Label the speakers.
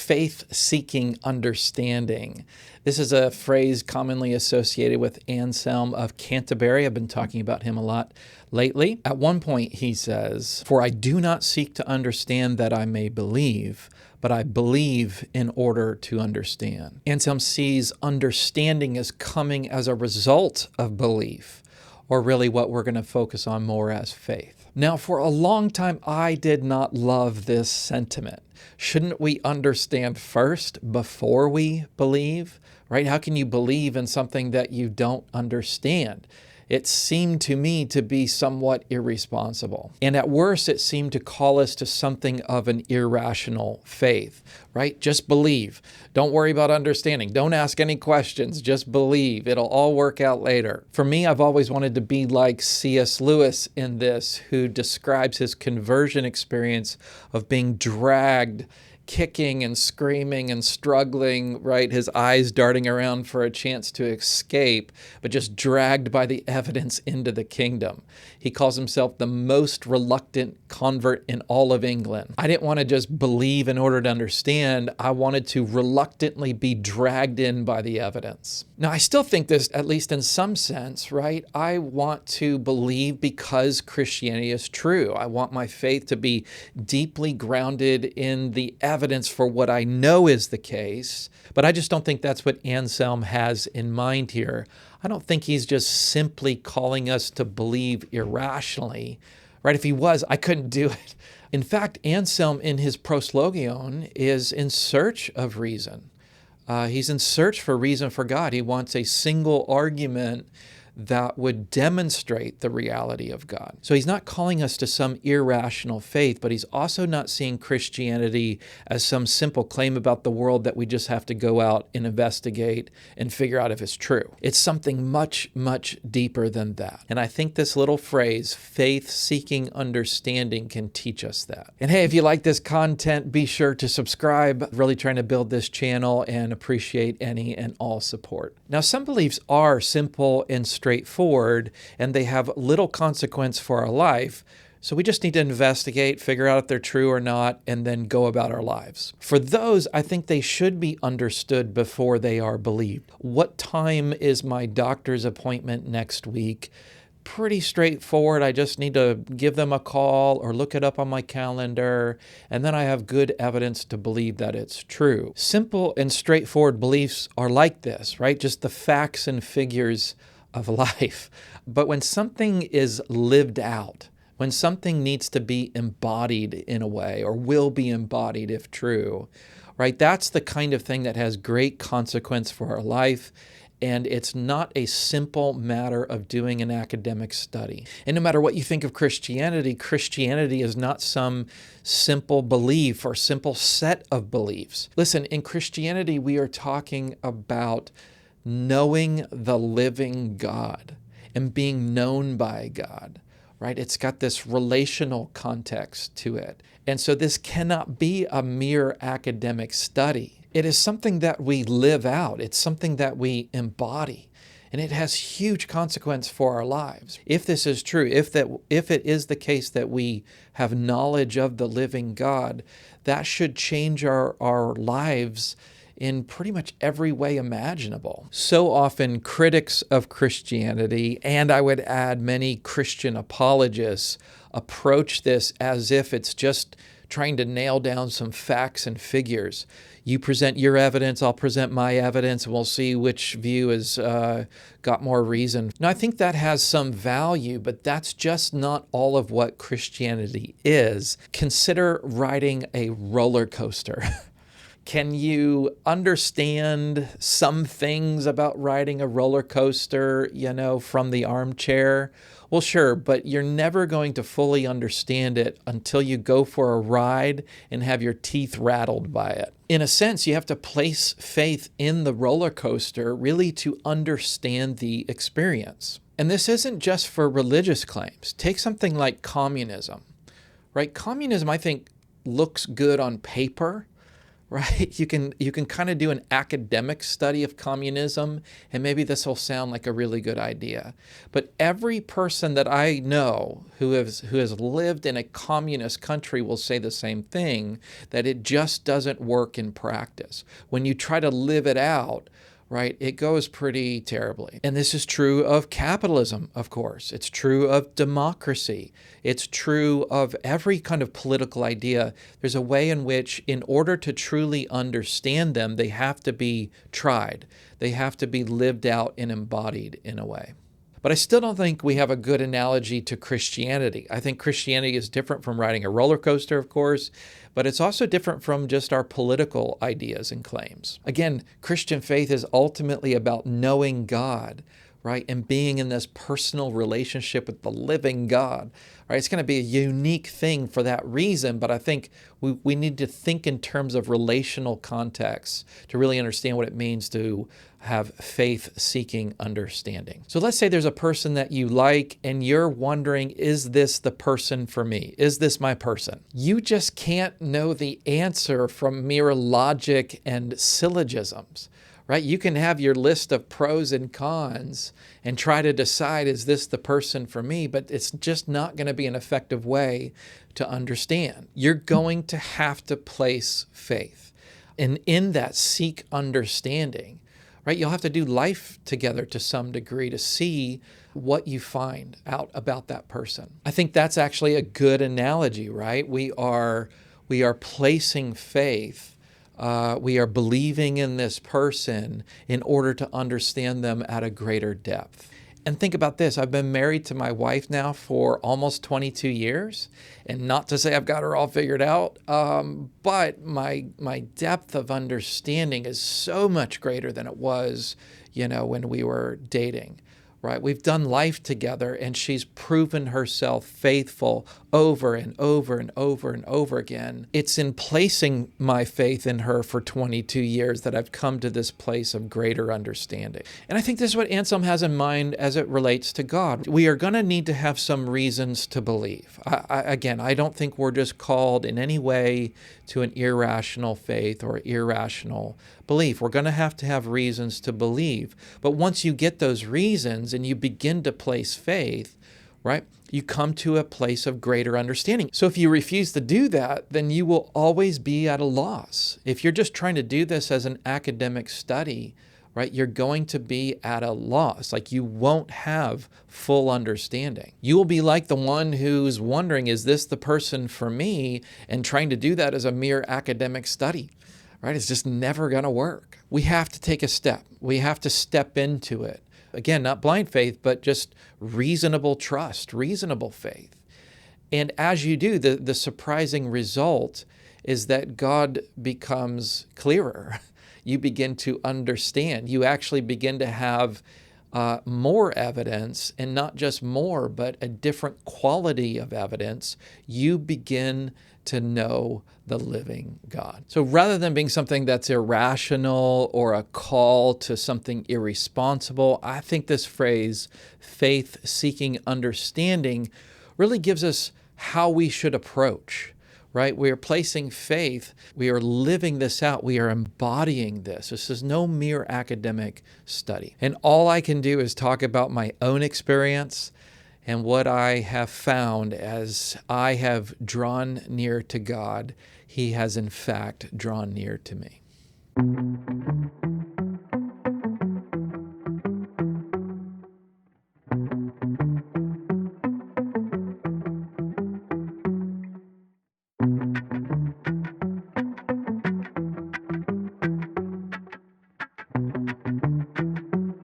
Speaker 1: faith-seeking understanding. This is a phrase commonly associated with Anselm of Canterbury. I've been talking about him a lot lately. At one point he says, "For I do not seek to understand that I may believe, but I believe in order to understand." Anselm sees understanding as coming as a result of belief, or really what we're going to focus on more as faith. Now, for a long time, I did not love this sentiment. Shouldn't we understand first before we believe? Right? How can you believe in something that you don't understand? It seemed to me to be somewhat irresponsible. And at worst, it seemed to call us to something of an irrational faith, right? Just believe. Don't worry about understanding. Don't ask any questions. Just believe. It'll all work out later. For me, I've always wanted to be like C.S. Lewis in this, who describes his conversion experience of being dragged, kicking and screaming and struggling, right? His eyes darting around for a chance to escape, but just dragged by the evidence into the kingdom. He calls himself the most reluctant convert in all of England. I didn't want to just believe in order to understand. I wanted to reluctantly be dragged in by the evidence. Now, I still think this, at least in some sense, right? I want to believe because Christianity is true. I want my faith to be deeply grounded in the evidence for what I know is the case, but I just don't think that's what Anselm has in mind here. I don't think he's just simply calling us to believe irrationally, right? If he was, I couldn't do it. In fact, Anselm in his Proslogion is in search of reason. He's in search for reason for God. He wants a single argument that would demonstrate the reality of God. So he's not calling us to some irrational faith, but he's also not seeing Christianity as some simple claim about the world that we just have to go out and investigate and figure out if it's true. It's something much, much deeper than that. And I think this little phrase, faith-seeking understanding, can teach us that. And hey, if you like this content, be sure to subscribe. Really trying to build this channel and appreciate any and all support. Now, some beliefs are simple and straightforward, and they have little consequence for our life. So we just need to investigate, figure out if they're true or not, and then go about our lives. For those, I think they should be understood before they are believed. What time is my doctor's appointment next week? Pretty straightforward. I just need to give them a call or look it up on my calendar, and then I have good evidence to believe that it's true. Simple and straightforward beliefs are like this, right? Just the facts and figures of life. But when something is lived out, when something needs to be embodied in a way, or will be embodied if true, right? That's the kind of thing that has great consequence for our life. And it's not a simple matter of doing an academic study. And no matter what you think of Christianity, Christianity is not some simple belief or simple set of beliefs. Listen, in Christianity, we are talking about knowing the living God and being known by God, right? It's got this relational context to it. And so this cannot be a mere academic study. It is something that we live out. It's something that we embody. And it has huge consequence for our lives. If this is true, if it is the case that we have knowledge of the living God, that should change our lives in pretty much every way imaginable. So often critics of Christianity, and I would add many Christian apologists, approach this as if it's just trying to nail down some facts and figures. You present your evidence, I'll present my evidence, and we'll see which view has got more reason. Now, I think that has some value, but that's just not all of what Christianity is. Consider riding a roller coaster. Can you understand some things about riding a roller coaster, from the armchair? Well, sure, but you're never going to fully understand it until you go for a ride and have your teeth rattled by it. In a sense, you have to place faith in the roller coaster really to understand the experience. And this isn't just for religious claims. Take something like communism, right? Communism, I think, looks good on paper, right? You can kind of do an academic study of communism, and maybe this will sound like a really good idea. But every person that I know who has lived in a communist country will say the same thing, that it just doesn't work in practice. When you try to live it out, right, it goes pretty terribly. And this is true of capitalism, of course. It's true of democracy. It's true of every kind of political idea. There's a way in which, in order to truly understand them, they have to be tried. They have to be lived out and embodied in a way. But I still don't think we have a good analogy to Christianity. I think Christianity is different from riding a roller coaster, of course, but it's also different from just our political ideas and claims. Again, Christian faith is ultimately about knowing God, right, and being in this personal relationship with the living God, right? It's going to be a unique thing for that reason, but I think we need to think in terms of relational contexts to really understand what it means to have faith-seeking understanding. So let's say there's a person that you like and you're wondering, is this the person for me? Is this my person? You just can't know the answer from mere logic and syllogisms, right? You can have your list of pros and cons and try to decide, is this the person for me? But it's just not going to be an effective way to understand. You're going to have to place faith. And in that, seek understanding, right? You'll have to do life together to some degree to see what you find out about that person. I think that's actually a good analogy, right? We are placing faith. We are believing in this person in order to understand them at a greater depth. And think about this. I've been married to my wife now for almost 22 years. And not to say I've got her all figured out, but my depth of understanding is so much greater than it was, when we were dating. Right? We've done life together, and she's proven herself faithful over and over and over and over again. It's in placing my faith in her for 22 years that I've come to this place of greater understanding. And I think this is what Anselm has in mind as it relates to God. We are going to need to have some reasons to believe. I don't think we're just called in any way to an irrational faith or irrational belief. We're going to have reasons to believe. But once you get those reasons and you begin to place faith, right, you come to a place of greater understanding. So if you refuse to do that, then you will always be at a loss. If you're just trying to do this as an academic study, right, you're going to be at a loss. Like, you won't have full understanding. You will be like the one who's wondering, is this the person for me? And trying to do that as a mere academic study, right? It's just never going to work. We have to take a step. We have to step into it. Again, not blind faith, but just reasonable trust, reasonable faith. And as you do, the surprising result is that God becomes clearer. You begin to understand. You actually begin to have more evidence, and not just more, but a different quality of evidence. You begin to know the living God. So rather than being something that's irrational or a call to something irresponsible, I think this phrase, faith-seeking understanding, really gives us how we should approach, right? We are placing faith. We are living this out. We are embodying this. This is no mere academic study. And all I can do is talk about my own experience and what I have found as I have drawn near to God. He has, in fact, drawn near to me.